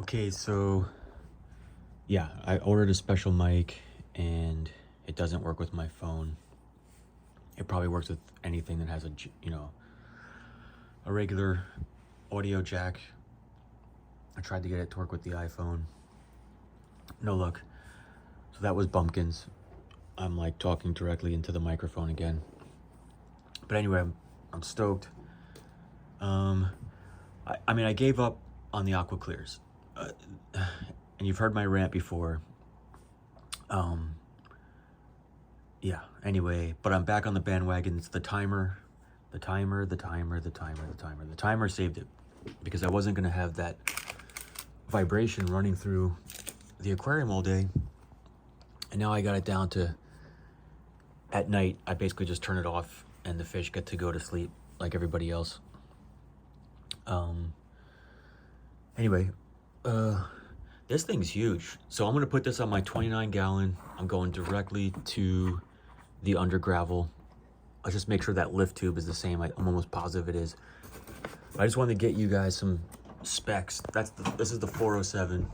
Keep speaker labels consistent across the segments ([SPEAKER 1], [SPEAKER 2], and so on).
[SPEAKER 1] Okay, so yeah, I ordered a special mic and it doesn't work with my phone. It probably works with anything that has a regular audio jack. I tried to get it to work with the iPhone. No luck. So that was bumpkins. I'm like talking directly into the microphone again. But anyway, I'm stoked. I mean, I gave up on the aquaclears. And you've heard my rant before. Yeah, anyway, but I'm back on the bandwagon. It's the timer. The timer saved it because I wasn't going to have that vibration running through the aquarium all day. And now I got it down to, at night, I basically just turn it off and the fish get to go to sleep like everybody else. Anyway, this thing's huge. So I'm going to put this on my 29 gallon. I'm going directly to the under gravel. I'll just make sure that lift tube is the same. I'm almost positive it is. But I just wanted to get you guys some specs. This is the 407,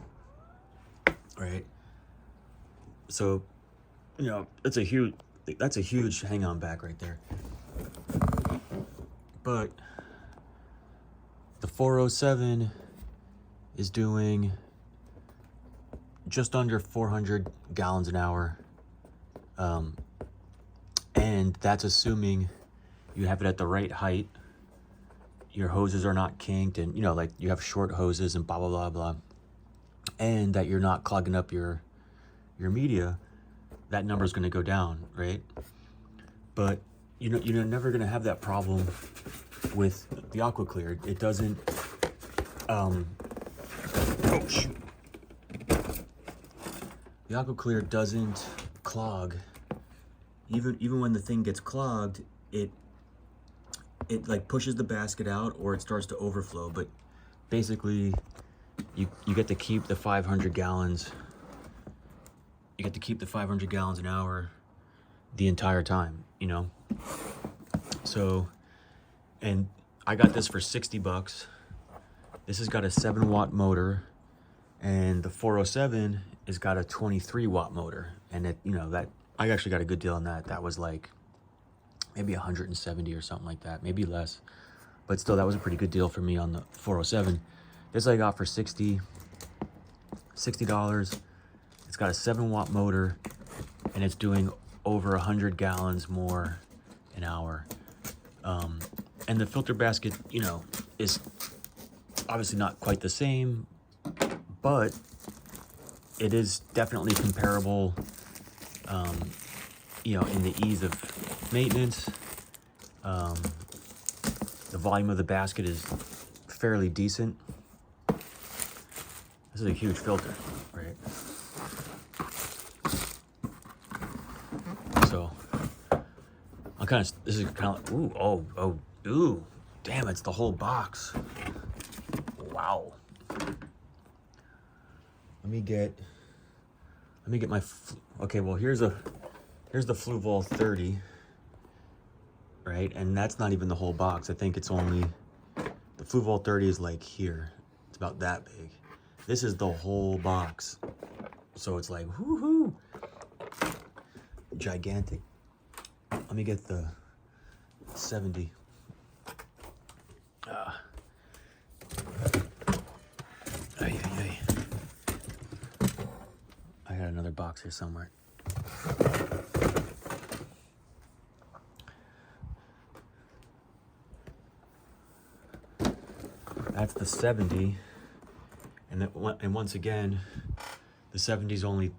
[SPEAKER 1] right? So, that's a huge hang on back right there. But the 407 is doing just under 400 gallons an hour. And that's assuming you have it at the right height. Your hoses are not kinked and, like you have short hoses and blah, blah, blah, blah. And that you're not clogging up your media. That number is going to go down, right? But, you're never going to have that problem with the aquaclear. It doesn't, oh shoot. The aquaclear doesn't clog. Even when the thing gets clogged, it like pushes the basket out or it starts to overflow. But basically, you get to keep the 500 gallons. You get to keep the 500 gallons an hour the entire time, So, and I got this for $60. This has got a 7-watt motor, and the 407 has got a 23-watt motor, and that I actually got a good deal on that. That was like maybe 170 or something like that, maybe less, but still that was a pretty good deal for me on the 407. This I got for $60. It's got a 7-watt motor, and it's doing over 100 gallons more an hour. And the filter basket, is obviously not quite the same, but it is definitely comparable, in the ease of maintenance. The volume of the basket is fairly decent. This is a huge filter, right? So this is kind of, ooh, damn, it's the whole box. Wow. Let me get my, okay, well, here's the Fluval 30, right? And that's not even the whole box. I think it's only, the Fluval 30 is like here. It's about that big. This is the whole box. So it's like, whoo-hoo, gigantic. Let me get the 70. I got another box here somewhere. That's the 70, and once again, the 70 is only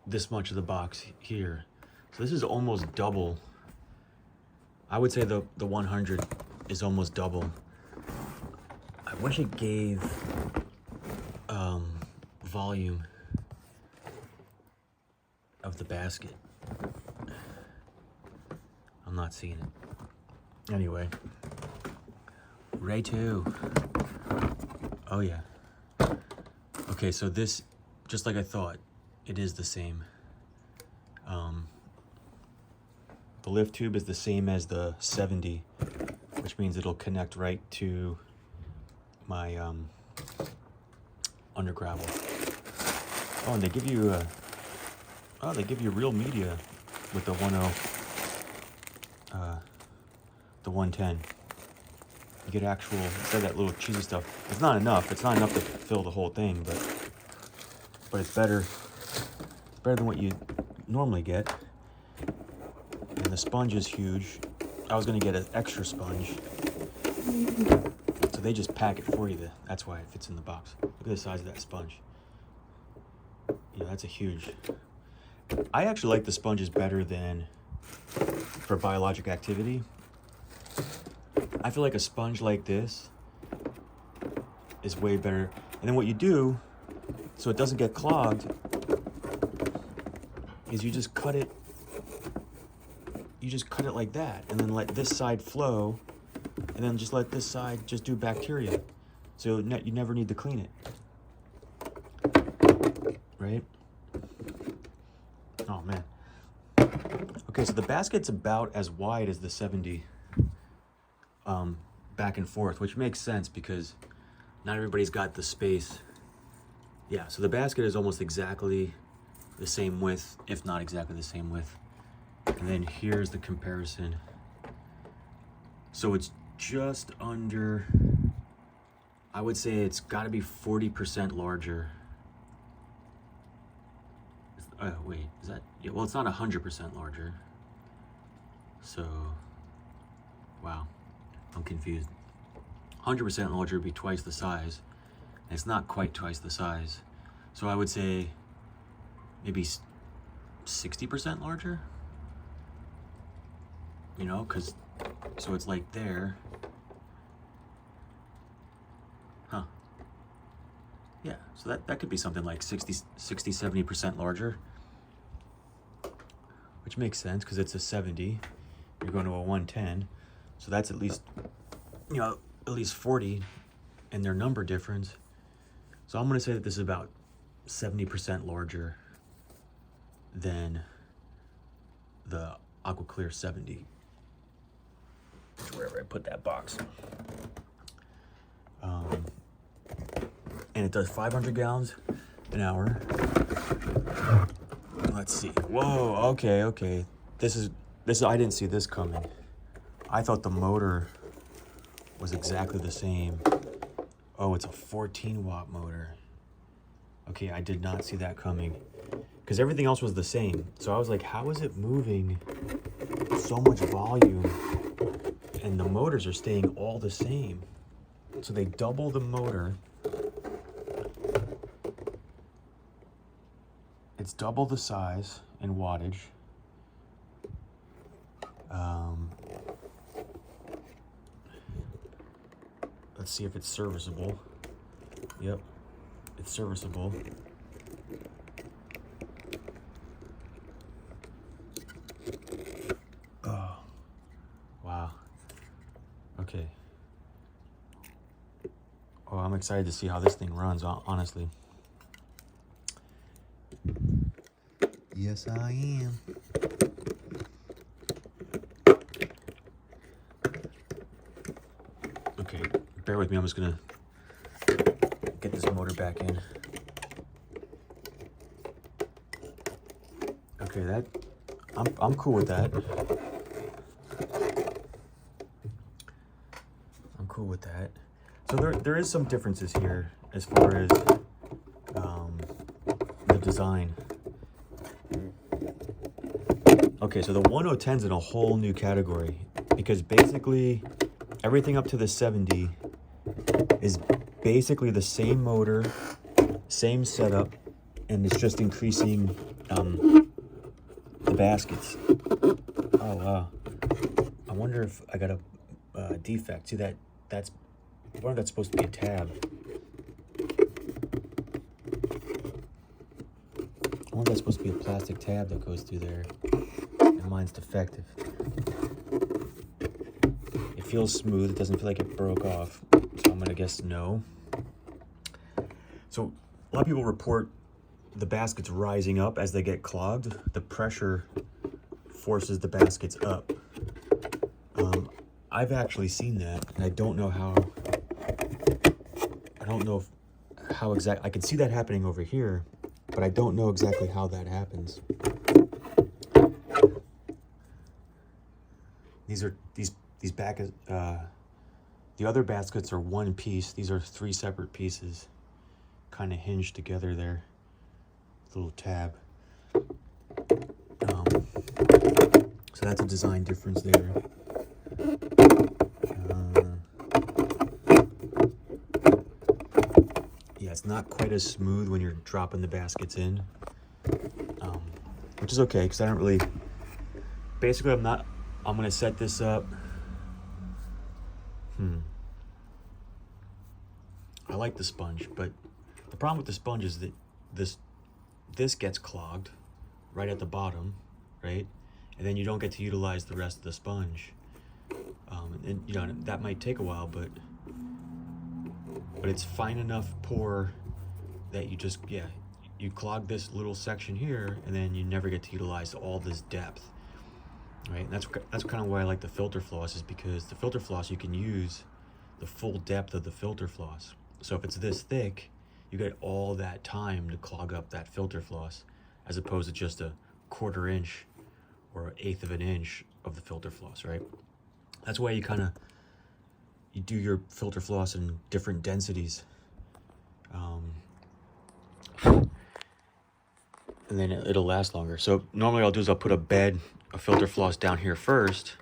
[SPEAKER 1] this much of the box here. So this is almost double. I would say the 100 is almost double. I wish it gave volume of the basket. I'm not seeing it. Anyway, Ray 2. Oh yeah. Okay, so this, just like I thought, it is the same. The lift tube is the same as the 70, which means it'll connect right to my under gravel. Oh, and they give you real media with the 110. You get actual, instead of that little cheesy stuff. It's not enough. It's not enough to fill the whole thing, but it's better. It's better than what you normally get. And the sponge is huge. I was gonna get an extra sponge. So they just pack it for you. That's why it fits in the box. Look at the size of that sponge. You know, that's a huge. I actually like the sponges better than for biologic activity. I feel like a sponge like this is way better. And then what you do, so it doesn't get clogged, is you just cut it. You just cut it like that, and then let this side flow, and then just let this side just do bacteria. So you never need to clean it. Right? Oh man. Okay, so the basket's about as wide as the 70 back and forth, which makes sense because not everybody's got the space. Yeah, so the basket is almost exactly the same width, if not exactly the same width. And then here's the comparison. So it's just under, I would say it's got to be 40% larger. Wait, is that, yeah, well, it's not 100% larger. So, wow, I'm confused. 100% larger would be twice the size. And it's not quite twice the size. So I would say maybe 60% larger. You know, because, so it's like there. Huh. Yeah, so that could be something like 60-70% larger. Which makes sense because it's a 70. You're going to a 110. So that's at least, you know, at least 40 in their number difference. So I'm going to say that this is about 70% larger than the aquaclear 70. Wherever I put that box. And it does 500 gallons an hour. Let's see. Whoa, okay. This is I didn't see this coming. I thought the motor was exactly the same. Oh, it's a 14-watt motor. Okay, I did not see that coming. Because everything else was the same. So I was like, how is it moving so much volume? And the motors are staying all the same. So they double the motor. It's double the size and wattage. Let's see if it's serviceable. Yep, it's serviceable. Oh, wow. Okay. Oh, I'm excited to see how this thing runs, honestly. Yes, I am. Okay, bear with me. I'm just gonna get this motor back in. Okay, I'm cool with that. I'm cool with that. So there is some differences here as far as the design. Okay, so the 1010's in a whole new category because basically everything up to the 70 is basically the same motor, same setup, and it's just increasing the baskets. Oh wow! I wonder if I got a defect. See that's I wonder if that's supposed to be a tab. I wonder if that's supposed to be a plastic tab that goes through there. And mine's defective. It feels smooth. It doesn't feel like it broke off. So I'm gonna guess no. So a lot of people report the baskets rising up as they get clogged. The pressure forces the baskets up. I've actually seen that, and I don't know how I can see that happening over here, but I don't know exactly how that happens. These the other baskets are one piece. These are 3 separate pieces, kind of hinged together there. Little tab. So that's a design difference there. Yeah, it's not quite as smooth when you're dropping the baskets in, which is okay because I don't really. Basically, I'm gonna set this up. I like the sponge, but the problem with the sponge is that this gets clogged right at the bottom, right? And then you don't get to utilize the rest of the sponge. And you know, that might take a while, but it's fine enough pour that you just, yeah, you clog this little section here, and then you never get to utilize all this depth, right? And that's kind of why I like the filter floss, is because the filter floss, you can use the full depth of the filter floss. So if it's this thick, you get all that time to clog up that filter floss, as opposed to just a 1/4 inch or 1/8 of an inch of the filter floss, right? That's why you do your filter floss in different densities. And then it'll last longer. So normally I'll do is I'll put a bed of filter floss down here first,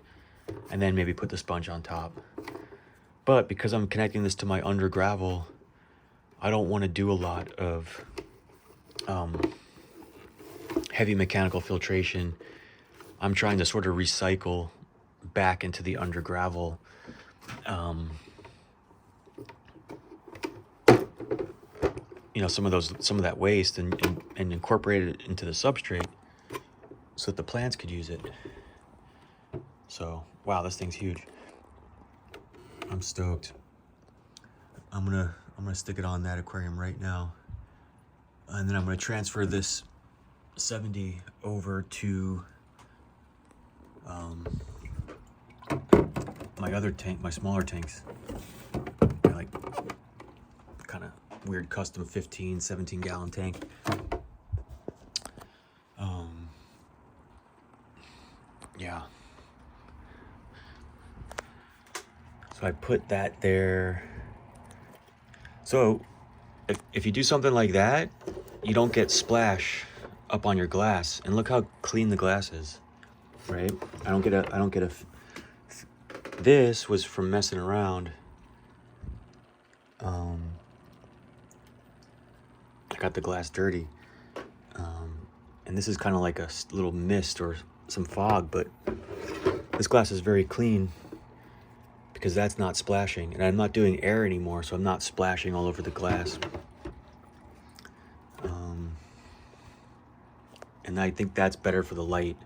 [SPEAKER 1] and then maybe put the sponge on top. But because I'm connecting this to my under gravel, I don't want to do a lot of heavy mechanical filtration. I'm trying to sort of recycle back into the under gravel you know, some of that waste and incorporate it into the substrate so that the plants could use it. So wow, this thing's huge. I'm stoked. I'm gonna stick it on that aquarium right now, and then I'm gonna transfer this 70 over to my other tank, my smaller tanks. They're like kind of weird custom 15, 17 gallon tank. Yeah. So I put that there. So if you do something like that, you don't get splash up on your glass. And look how clean the glass is, right? I don't get a this was from messing around. I got the glass dirty. And this is kind of like a little mist or some fog, but this glass is very clean because that's not splashing. And I'm not doing air anymore, so I'm not splashing all over the glass. And I think that's better for the light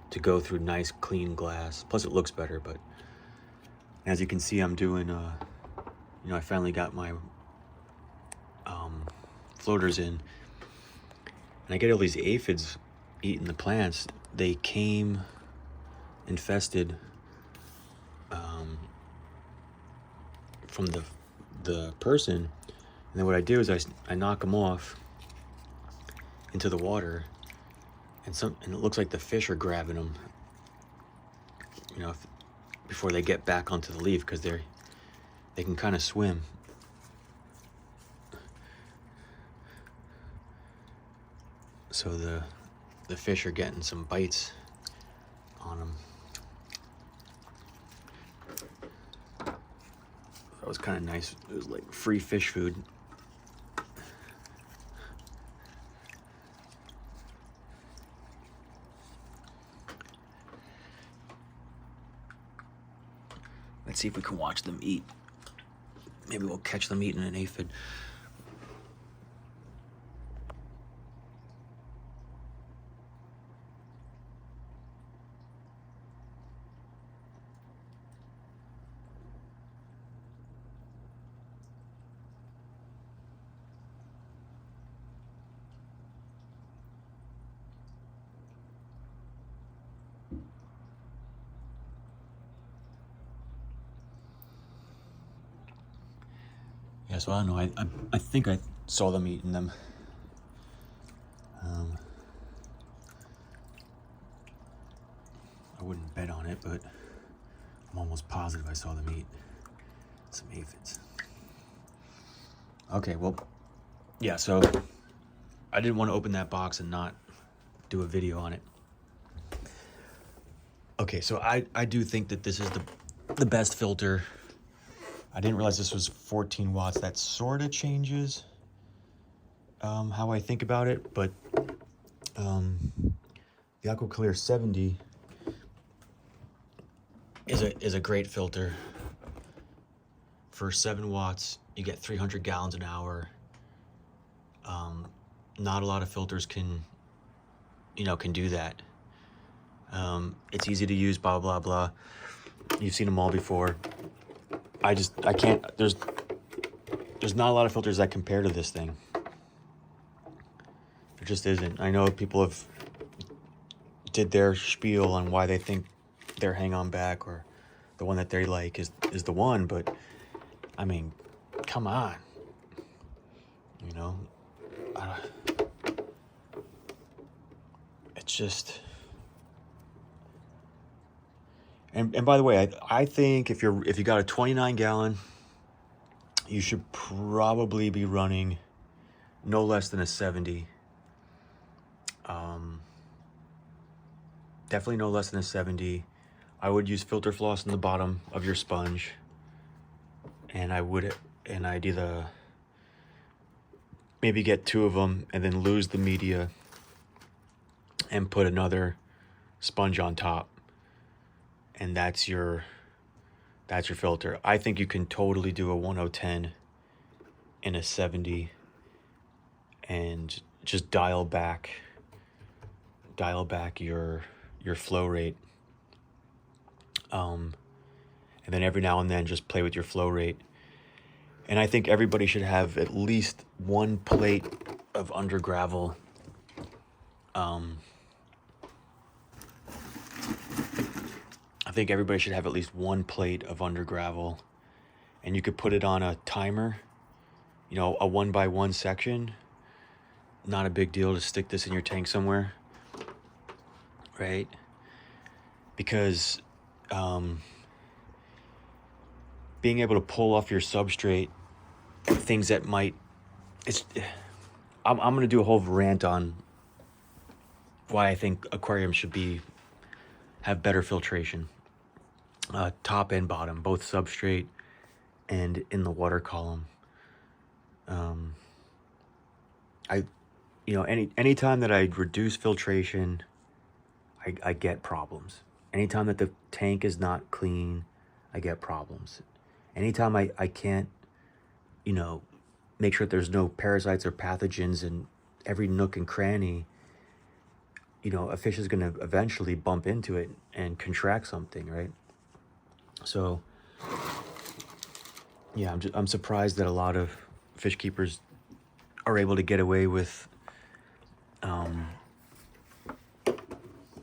[SPEAKER 1] to go through nice clean glass. Plus it looks better, but as you can see, I'm doing, you know, I finally got my floaters in. And I get all these aphids eating the plants. They came infested from the person. And then what I do is I knock them off into the water. And it looks like the fish are grabbing them, you know, before they get back onto the leaf, because they can kind of swim. So the fish are getting some bites on them. That was kind of nice. It was like free fish food. Let's see if we can watch them eat. Maybe we'll catch them eating an aphid. Yeah, so I don't know. I think saw them eating them. I wouldn't bet on it, but I'm almost positive I saw them eat some aphids. Okay, well, yeah, so I didn't want to open that box and not do a video on it. Okay, so I do think that this is the best filter. I didn't realize this was 14 watts. That sort of changes how I think about it, but the aquaclear 70 is a great filter. For 7 watts, you get 300 gallons an hour. Not a lot of filters can do that. It's easy to use, blah, blah, blah. You've seen them all before. I can't, there's not a lot of filters that compare to this thing. There just isn't. I know people did their spiel on why they think their hang-on back or the one that they like is the one, but I mean, come on. It's just... And by the way, I think if you got a 29 gallon, you should probably be running no less than a 70. Definitely no less than a 70. I would use filter floss in the bottom of your sponge, and I'd either maybe get 2 of them and then lose the media and put another sponge on top. And that's your filter. I think you can totally do a 1010 in a 70 and just dial back your flow rate. And then every now and then just play with your flow rate. And I think everybody should have at least 1 plate of under gravel. I think everybody should have at least 1 plate of under gravel, and you could put it on a timer, a 1x1 section. Not a big deal to stick this in your tank somewhere, right? Because being able to pull off your substrate things that might, I'm going to do a whole rant on why I think aquariums should have better filtration. Top and bottom, both substrate and in the water column. Anytime that I reduce filtration, I get problems. Anytime that the tank is not clean, I get problems. Anytime I can't, make sure that there's no parasites or pathogens in every nook and cranny, a fish is going to eventually bump into it and contract something, right? So, yeah, I'm surprised that a lot of fish keepers are able to get away with, and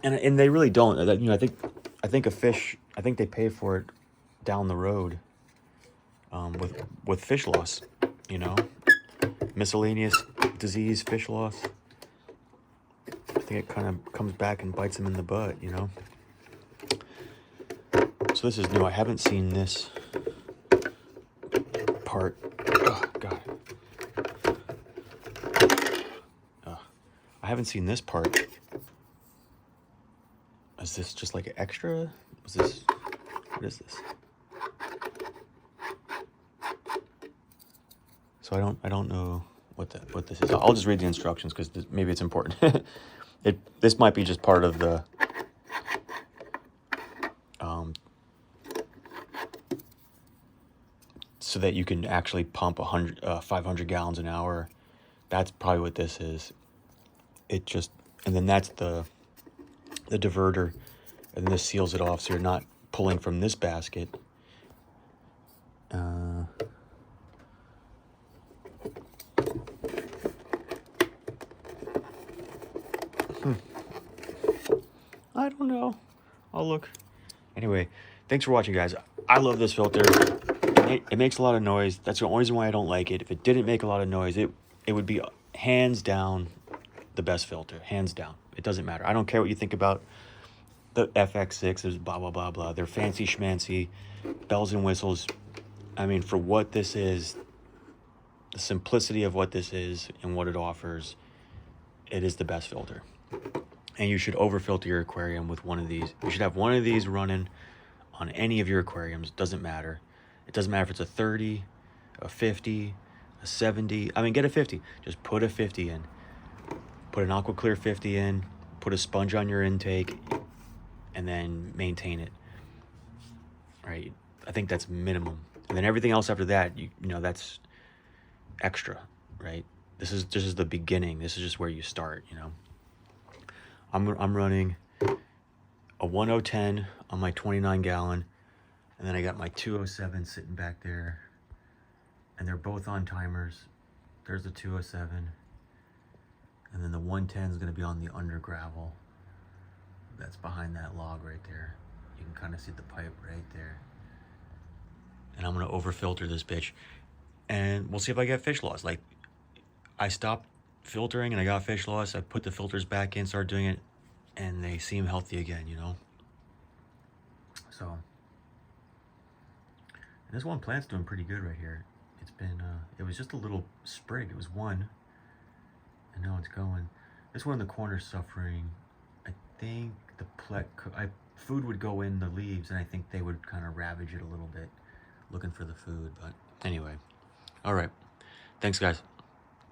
[SPEAKER 1] they really don't. I think a fish, I think they pay for it down the road, with fish loss, miscellaneous disease, fish loss. I think it kind of comes back and bites them in the butt, So this is new. I haven't seen this part. Oh, God. I haven't seen this part. Is this just like an extra? What is this? So I don't know what this is. I'll just read the instructions because maybe it's important. This might be just part of the so that you can actually pump 500 gallons an hour. That's probably what this is. And then that's the diverter, and this seals it off so you're not pulling from this basket. I don't know. I'll look. Anyway, thanks for watching, guys. I love this filter. It makes a lot of noise. That's the only reason why I don't like it. If it didn't make a lot of noise, it would be hands down the best filter, hands down. It doesn't matter. I don't care what you think about the FX6. There's blah, blah, blah, blah. They're fancy schmancy, bells and whistles. I mean, for what this is, the simplicity of what this is and what it offers, it is the best filter. And you should overfilter your aquarium with one of these. You should have one of these running on any of your aquariums. Doesn't matter. It doesn't matter if it's a 30, a 50, a 70. I mean, get a 50. Just put a 50 in. Put an aquaclear 50 in. Put a sponge on your intake, and then maintain it. Right? I think that's minimum. And then everything else after that, you know, that's extra, right? This is the beginning. This is just where you start, you know. I'm running a 1010 on my 29 gallon, and then I got my 207 sitting back there, and they're both on timers. There's the 207, and then the 110 is going to be on the under gravel. That's behind that log right there. You can kind of see the pipe right there. And I'm going to overfilter this bitch, and we'll see if I get fish loss. Like, I stopped filtering and I got fish loss. I put the filters back in, started doing it, and they seem healthy again, you know. So, and this one plant's doing pretty good right here. It's been it was just a little sprig. It was one, and now it's going. This one in the corner's suffering. I think the food would go in the leaves, and I think they would kind of ravage it a little bit, looking for the food. But anyway, all right, thanks guys.